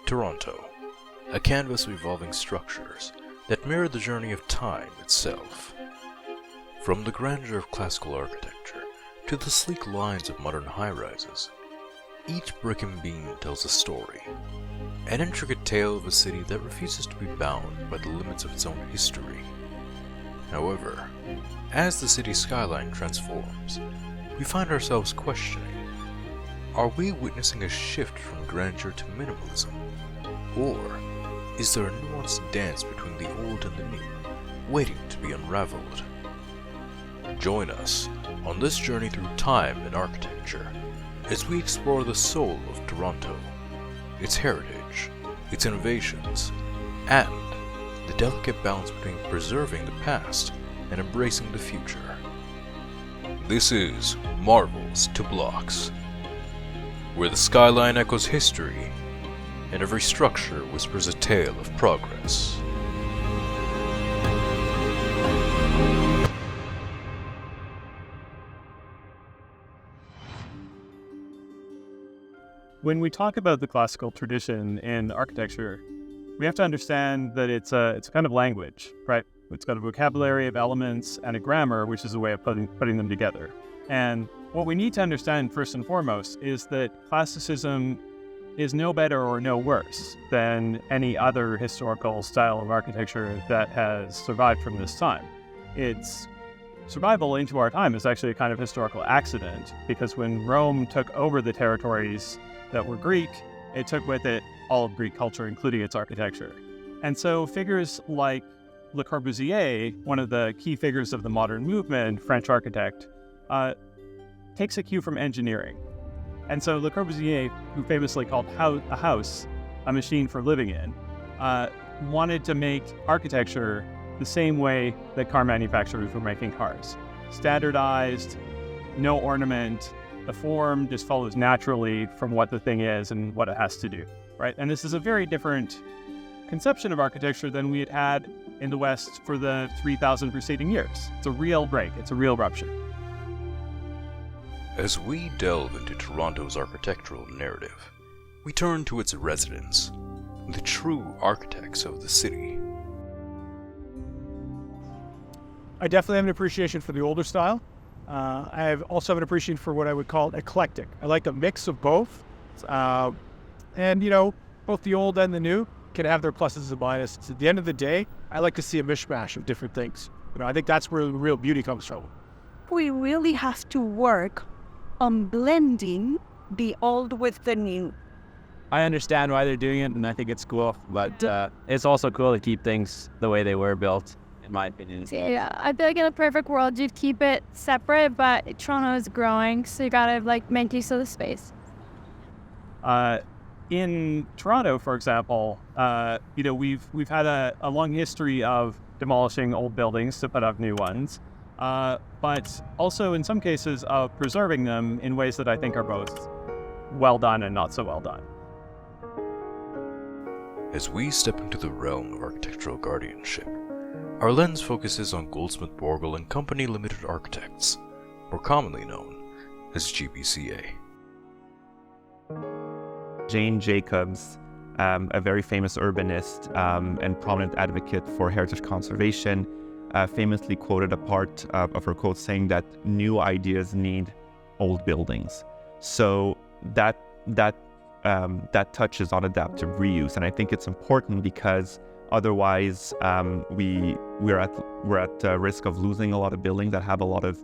Toronto, a canvas of evolving structures that mirror the journey of time itself. From the grandeur of classical architecture to the sleek lines of modern high-rises, each brick and beam tells a story, an intricate tale of a city that refuses to be bound by the limits of its own history. However, as the city skyline transforms, we find ourselves questioning, are we witnessing a shift from grandeur to minimalism? Or is there a nuanced dance between the old and the new, waiting to be unraveled? Join us on this journey through time and architecture as we explore the soul of Toronto, its heritage, its innovations, and the delicate balance between preserving the past and embracing the future. This is Marvels to Blocks, where the skyline echoes history and every structure whispers a tale of progress. When we talk about the classical tradition in architecture, we have to understand that it's a kind of language, right? It's got a vocabulary of elements and a grammar, which is a way of putting them together. And what we need to understand first and foremost is that classicism is no better or no worse than any other historical style of architecture that has survived from this time. Its survival into our time is actually a kind of historical accident, because when Rome took over the territories that were Greek, it took with it all of Greek culture, including its architecture. And so figures like Le Corbusier, one of the key figures of the modern movement, French architect, takes a cue from engineering. And so Le Corbusier, who famously called a house a machine for living in, wanted to make architecture the same way that car manufacturers were making cars. Standardized, no ornament, the form just follows naturally from what the thing is and what it has to do, right? And this is a very different conception of architecture than we had had in the West for the 3,000 preceding years. It's a real break, it's a real rupture. As we delve into Toronto's architectural narrative, we turn to its residents, the true architects of the city. I definitely have an appreciation for the older style. I also have an appreciation for what I would call eclectic. I like a mix of both. And, both the old and the new can have their pluses and minuses. At the end of the day, I like to see a mishmash of different things. I think that's where the real beauty comes from. We really have to work on blending the old with the new. I understand why they're doing it, and I think it's cool, but it's also cool to keep things the way they were built, in my opinion. Yeah, I feel like in a perfect world, you'd keep it separate, but Toronto is growing, so you gotta make use of the space. In Toronto, for example, we've had a long history of demolishing old buildings to put up new ones, but also in some cases of preserving them in ways that I think are both well done and not so well done. As we step into the realm of architectural guardianship, our lens focuses on Goldsmith Borgel and Company Limited Architects, more commonly known as GBCA. Jane Jacobs, a very famous urbanist and prominent advocate for heritage conservation, famously quoted a part of her quote saying that new ideas need old buildings. So that touches on adaptive reuse, and I think it's important because otherwise we're at risk of losing a lot of buildings that have a lot of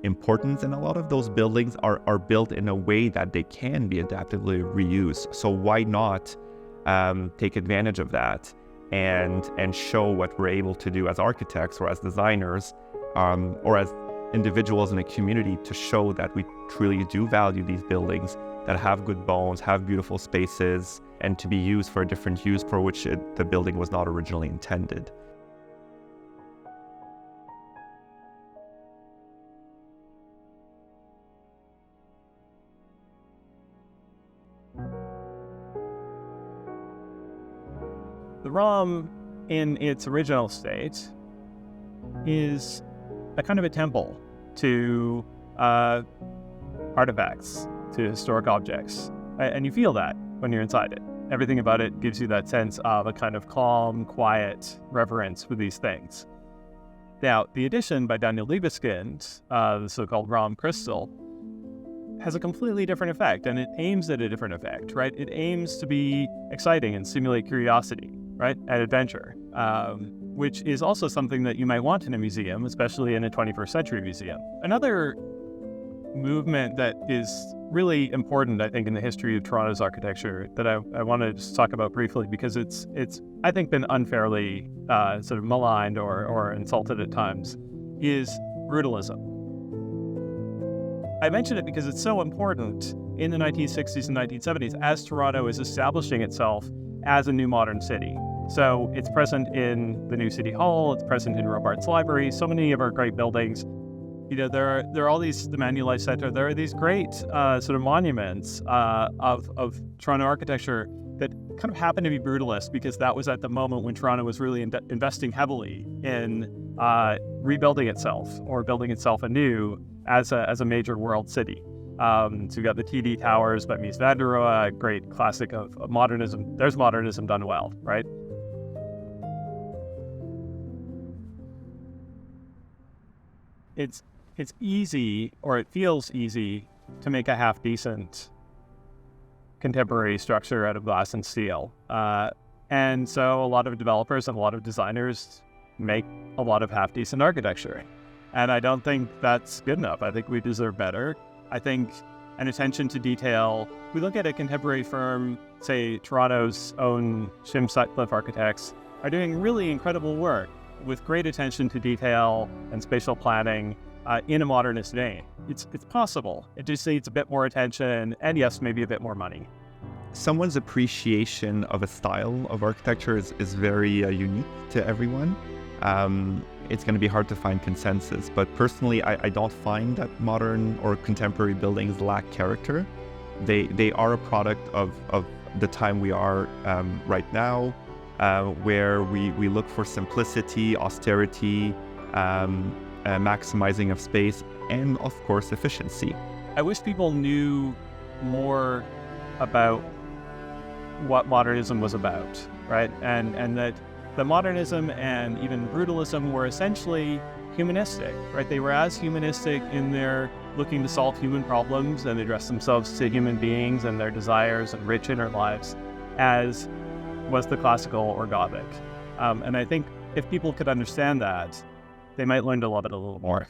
importance, and a lot of those buildings are built in a way that they can be adaptively reused. So why not take advantage of that and show what we're able to do as architects or as designers or as individuals in a community to show that we truly do value these buildings that have good bones, have beautiful spaces, and to be used for a different use for which the building was not originally intended. The ROM, in its original state, is a kind of a temple to artifacts, to historic objects. And you feel that when you're inside it. everything about it gives you that sense of a kind of calm, quiet reverence for these things. Now, the edition by Daniel Libeskind, the so-called ROM crystal, has a completely different effect, and it aims at a different effect, right? It aims to be exciting and stimulate curiosity, right, and adventure, which is also something that you might want in a museum, especially in a 21st century museum. Another movement that is really important, I think, in the history of Toronto's architecture that I want to just talk about briefly, because it's I think been unfairly sort of maligned or insulted at times, is brutalism. I mention it because it's so important in the 1960s and 1970s as Toronto is establishing itself as a new modern city. So it's present in the new City Hall, it's present in Robarts Library, so many of our great buildings. You know, there are all these, the Manulife Center, there are these great sort of monuments of Toronto architecture that kind of happen to be brutalist, because that was at the moment when Toronto was really investing heavily in rebuilding itself or building itself anew as a major world city. So you've got the TD Towers by Mies van der Rohe, a great classic of modernism. There's modernism done well, right? It's easy, or it feels easy, to make a half-decent contemporary structure out of glass and steel. And so a lot of developers and a lot of designers make a lot of half-decent architecture. And I don't think that's good enough. I think we deserve better. I think an attention to detail, we look at a contemporary firm, say Toronto's own Shim Sutcliffe Architects, are doing really incredible work with great attention to detail and spatial planning in a modernist vein. It's possible. It just needs a bit more attention and, yes, maybe a bit more money. Someone's appreciation of a style of architecture is very unique to everyone. It's going to be hard to find consensus, but personally, I don't find that modern or contemporary buildings lack character. They are a product of the time we are right now, where we look for simplicity, austerity, maximizing of space, and of course efficiency. I wish people knew more about what modernism was about, right? And that the modernism and even brutalism were essentially humanistic, right? They were as humanistic in their looking to solve human problems and address themselves to human beings and their desires and rich inner lives as was the classical or Gothic. And I think if people could understand that, they might learn to love it a little more.